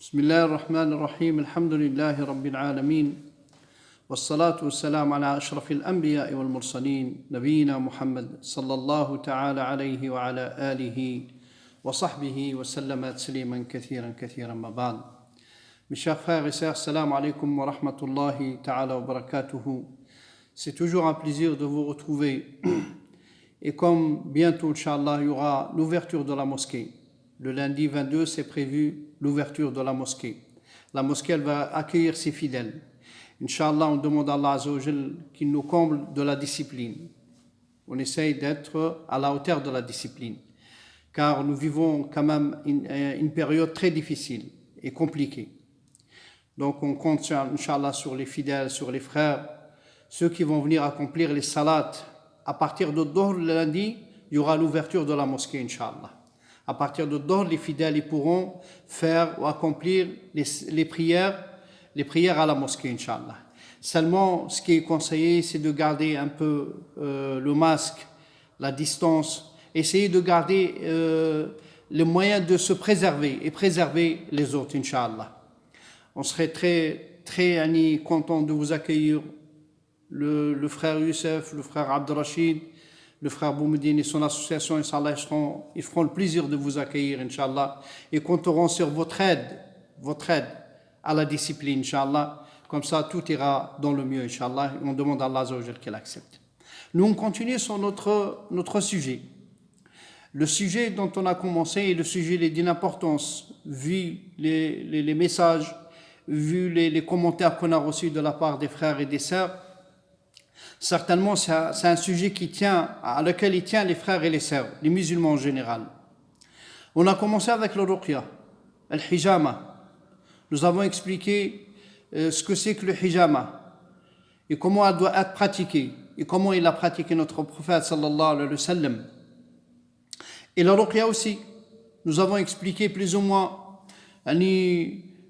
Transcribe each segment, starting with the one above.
بسم الله الرحمن الرحيم الحمد لله رب العالمين والصلاة والسلام على أشرف الأنبياء والمرسلين نبينا محمد صلى الله تعالى عليه وعلى آله وصحبه وسلم تسليما كثيرا ما بعد. Mes chers frères et sœurs, salam alaikum wa rahmatullahi ta'ala wa barakatuhu. C'est toujours un plaisir de vous retrouver. Et comme bientôt, Inch'Allah, il y aura l'ouverture de la mosquée. Le lundi 22, c'est prévu l'ouverture de la mosquée. La mosquée, elle va accueillir ses fidèles. Inch'Allah, on demande à Allah Azza wa Jal qu'il nous comble de la discipline. On essaye d'être à la hauteur de la discipline. Car nous vivons quand même une période très difficile et compliquée. Donc on compte, Inch'Allah, sur les fidèles, sur les frères, ceux qui vont venir accomplir les salats. À partir de Dohr, le lundi, il y aura l'ouverture de la mosquée, Inch'Allah. À partir de Dohr, les fidèles ils pourront faire ou accomplir les prières à la mosquée, Inch'Allah. Seulement, ce qui est conseillé, c'est de garder un peu le masque, la distance, essayer de garder le moyen de se préserver et préserver les autres, Inch'Allah. On serait très content de vous accueillir, le frère Youssef, le frère Abdelrachid, le frère Boumoudine et son association, Inch'Allah, ils feront le plaisir de vous accueillir, Inch'Allah, et compteront sur votre aide à la discipline, Inch'Allah. Comme ça, tout ira dans le mieux, Inch'Allah. On demande à Allah Azza wa Jal qu'elle accepte. Nous, on continue sur notre sujet. Le sujet dont on a commencé est le sujet d'une importance, vu les messages, vu les commentaires qu'on a reçus de la part des frères et des sœurs. Certainement, c'est un sujet à lequel il tient les frères et les sœurs, les musulmans en général. On a commencé avec le ruqya, le hijama. Nous avons expliqué ce que c'est que le hijama et comment elle doit être pratiquée et comment il a pratiqué notre prophète sallallahu alayhi wa sallam. Et la ruqya aussi, nous avons expliqué plus ou moins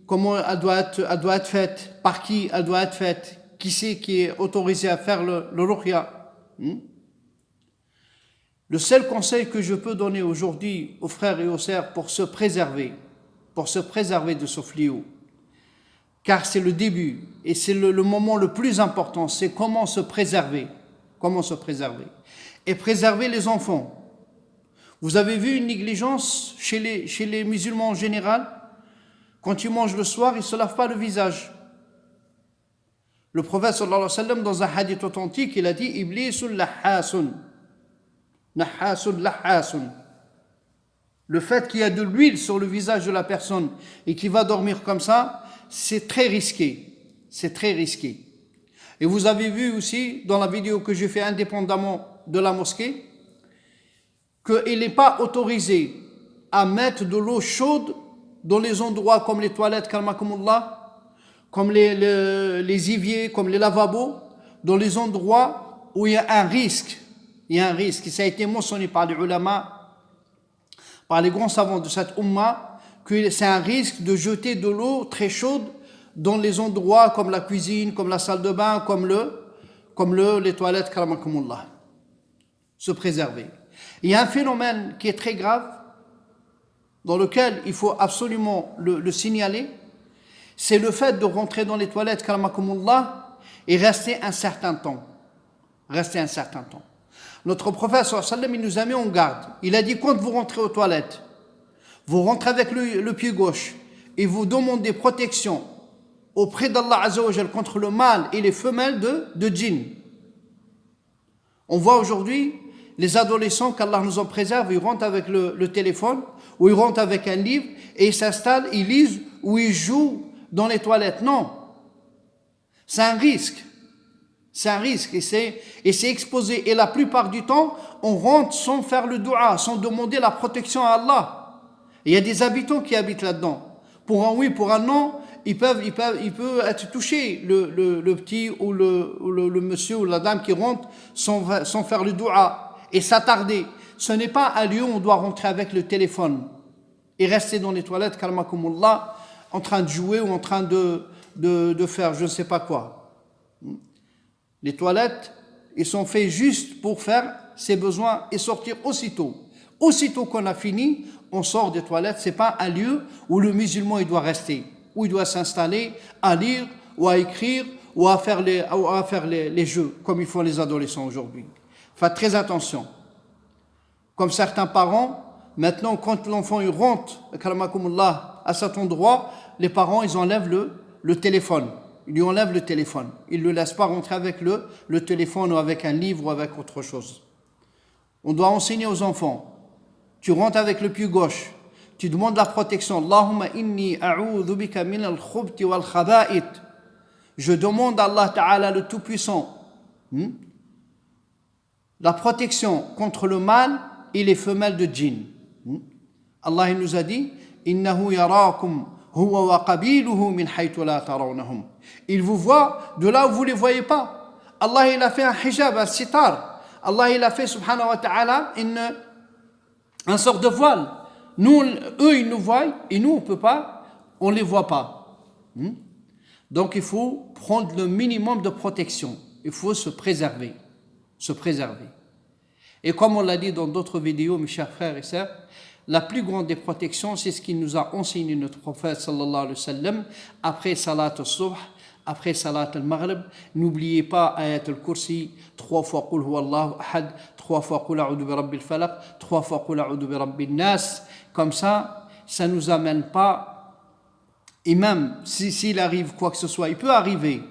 comment elle doit être faite, par qui elle doit être faite, qui c'est qui est autorisé à faire le ruqya. Le seul conseil que je peux donner aujourd'hui aux frères et aux sœurs pour se préserver de ce fléau, car c'est le début et c'est le moment le plus important, c'est comment se préserver et préserver les enfants. Vous avez vu une négligence chez les musulmans en général? Quand ils mangent le soir, ils ne se lavent pas le visage. Le prophète sallallahu alayhi wa sallam, dans un hadith authentique, il a dit Iblisul lahasun. Le fait qu'il y a de l'huile sur le visage de la personne et qu'il va dormir comme ça, c'est très risqué. Et vous avez vu aussi, dans la vidéo que j'ai fait indépendamment de la mosquée, qu'il n'est pas autorisé à mettre de l'eau chaude dans les endroits comme les toilettes, kalmakumullah, comme les éviers, comme les lavabos, dans les endroits où il y a un risque. Et ça a été mentionné par les ulama, par les grands savants de cette umma, que c'est un risque de jeter de l'eau très chaude dans les endroits comme la cuisine, comme la salle de bain, comme les toilettes, kalmakumullah. Se préserver. Il y a un phénomène qui est très grave, dans lequel il faut absolument le signaler, c'est le fait de rentrer dans les toilettes, kalmakumullah, et rester un certain temps. Notre prophète, sallallahu alayhi wa sallam, il nous a mis en garde. Il a dit, quand vous rentrez aux toilettes, vous rentrez avec le pied gauche, et vous demandez protection auprès d'Allah Azza wa Jal contre le mâle et les femelles de djinn. On voit aujourd'hui les adolescents qu'Allah nous en préserve, ils rentrent avec le téléphone, ou ils rentrent avec un livre, et ils s'installent, ils lisent, ou ils jouent dans les toilettes. Non. C'est un risque, et c'est exposé. Et la plupart du temps, on rentre sans faire le dua, sans demander la protection à Allah. Et il y a des habitants qui habitent là-dedans. Pour un oui, pour un non, il peut être touché, le petit ou le monsieur ou la dame qui rentre sans faire le dua. Et s'attarder. Ce n'est pas un lieu où on doit rentrer avec le téléphone et rester dans les toilettes, kalmakumullah, en train de jouer ou en train de faire je ne sais pas quoi. Les toilettes, ils sont faits juste pour faire ses besoins et sortir aussitôt. Aussitôt qu'on a fini, on sort des toilettes, ce n'est pas un lieu où le musulman il doit rester, où il doit s'installer à lire ou à écrire ou à faire les jeux, comme ils font les adolescents aujourd'hui. Faites très attention. Comme certains parents, maintenant, quand l'enfant il rentre, à cet endroit, les parents, ils enlèvent le téléphone. Ils lui enlèvent le téléphone. Ils ne le laissent pas rentrer avec le téléphone ou avec un livre ou avec autre chose. On doit enseigner aux enfants. Tu rentres avec le pied gauche. Tu demandes la protection. Allahumma inni a'udhu bika min al-khubti wal khaba'ith. Je demande à Allah Ta'ala le Tout-Puissant la protection contre le mal et les femelles de djinn. Allah il nous a dit innahu yarakum huwa wa qabiluhu min haythu la tarawnahum. Il vous voit de là où vous ne les voyez pas. Allah il a fait un hijab, un sitar. Allah il a fait subhanahu wa ta'ala un sort de voile. Nous, eux ils nous voient et nous on peut pas, on les voit pas. Donc il faut prendre le minimum de protection. Il faut se préserver. Se préserver. Et comme on l'a dit dans d'autres vidéos, mes chers frères et sœurs, la plus grande des protections, c'est ce qu'il nous a enseigné notre prophète sallallahu alayhi wa sallam, après salat al-subh, après salat al-maghrib. N'oubliez pas ayat al-kursi, 3 fois qul huwa Allahu ahad, 3 fois qul a'udhu bi rabbil falaq, 3 fois qul a'udhu bi rabbin nas. Comme ça ne nous amène pas, et même s'il arrive quoi que ce soit, il peut arriver,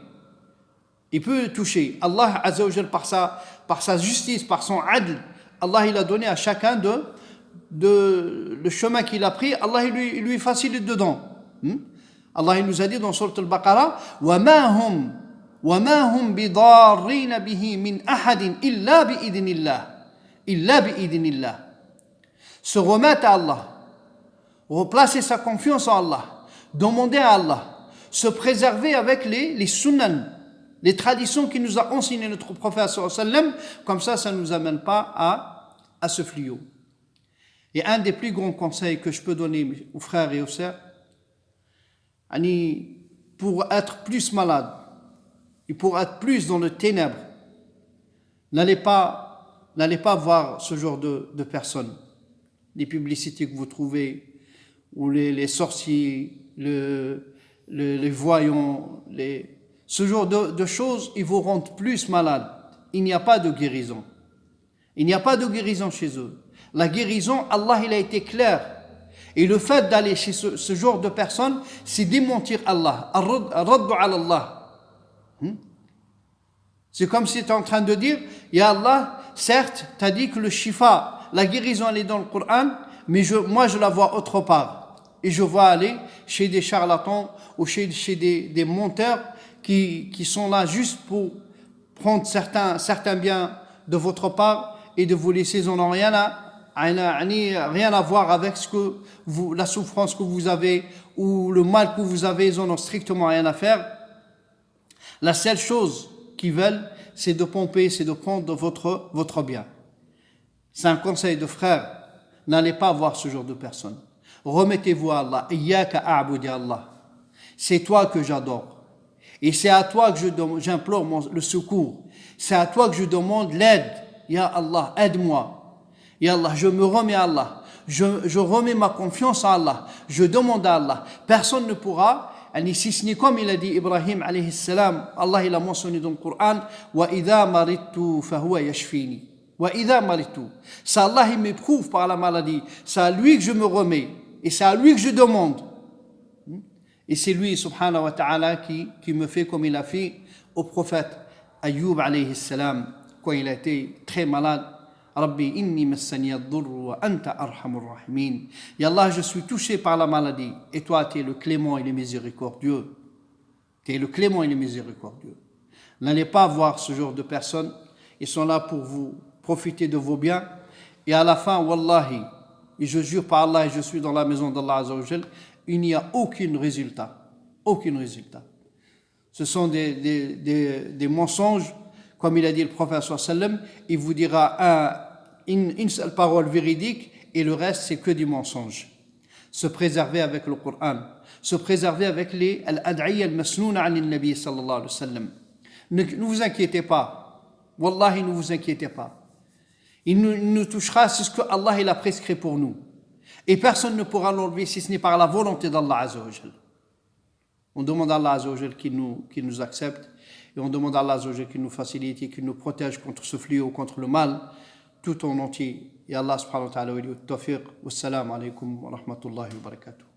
il peut toucher. Allah Azza wa Jal par sa justice, par son adl, Allah il a donné à chacun le chemin qu'il a pris, Allah il lui facilite dedans. Allah il nous a dit dans Sourate Al-Baqarah وَمَا هُمْ بِضَارِّينَ بِهِ مِنْ أَحَدٍ إِلَّا بِإِذْنِ اللَّهِ. Se remettre à Allah, replacer sa confiance en Allah, demander à Allah, se préserver avec les sunnans, les traditions qu'il nous a enseignées notre prophète sallallahu alayhi wa sallam, comme ça ne nous amène pas à ce fléau. Et un des plus grands conseils que je peux donner aux frères et aux sœurs, pour être plus malade et pour être plus dans le ténèbre, n'allez pas voir ce genre de personnes. Les publicités que vous trouvez, ou les sorciers, les voyants, ce genre de choses, ils vous rendent plus malade. Il n'y a pas de guérison. Il n'y a pas de guérison chez eux. La guérison, Allah, il a été clair. Et le fait d'aller chez ce genre de personnes, c'est démentir Allah. Ar-raddu ala Allah. C'est comme si tu es en train de dire, Ya Allah, certes, tu as dit que le shifa, la guérison, elle est dans le Coran, mais moi, je la vois autre part. Et je vois aller chez des charlatans ou chez des menteurs qui sont là juste pour prendre certains biens de votre part et de vous laisser, ils n'en ont rien à voir avec la souffrance que vous avez ou le mal que vous avez, ils n'en ont strictement rien à faire. La seule chose qu'ils veulent, c'est de pomper, c'est de prendre votre bien. C'est un conseil de frère. N'allez pas voir ce genre de personnes. Remettez-vous à Allah. Iyyaka a'budu Allah. C'est toi que j'adore. Et c'est à toi que j'implore le secours. C'est à toi que je demande l'aide. Ya Allah, aide-moi. Ya Allah, je me remets à Allah. Je remets ma confiance à Allah. Je demande à Allah. Personne ne pourra, si ce n'est comme il a dit Ibrahim alayhi salam, Allah il a mentionné dans le Coran, wa idha maridtu fahuwa yashfini. Wa idha maridtu. C'est Allah il m'éprouve par la maladie. C'est à lui que je me remets. Et c'est à lui que je demande. Et c'est lui, subhanahu wa ta'ala, qui me fait comme il a fait au prophète Ayyub alayhi salam, quand il a été très malade. Rabbi inni massani ad-durr wa anta arhamur rahimin. Ya Allah, je suis touché par la maladie. Et toi, tu es le clément et le miséricordieux. Tu es le clément et le miséricordieux. N'allez pas voir ce genre de personnes. Ils sont là pour vous profiter de vos biens. Et à la fin, wallahi, et je jure par Allah, et je suis dans la maison d'Allah Azza wa Jal, il n'y a aucun résultat. Aucun résultat. Ce sont des mensonges, comme il a dit le prophète sallallahu alayhi wa sallam, il vous dira une seule parole véridique et le reste c'est que du mensonge. Se préserver avec le Coran, se préserver avec les al-ad'iyya al-masnouna 'an al-nabi sallallahu alayhi wa sallam. Ne vous inquiétez pas. Wallahi, ne vous inquiétez pas. Il nous touchera, c'est ce que Allah il a prescrit pour nous. Et personne ne pourra l'enlever si ce n'est par la volonté d'Allah Azza wa Jal. On demande à Allah Azza wa Jal qu'il nous accepte. Et on demande à Allah Azza wa Jal qu'il nous facilite et qu'il nous protège contre ce fléau, contre le mal, tout en entier. Et Allah subhanahu wa ta'ala wa tawfiq. Wassalamu alaikum wa rahmatullahi wa barakatuh.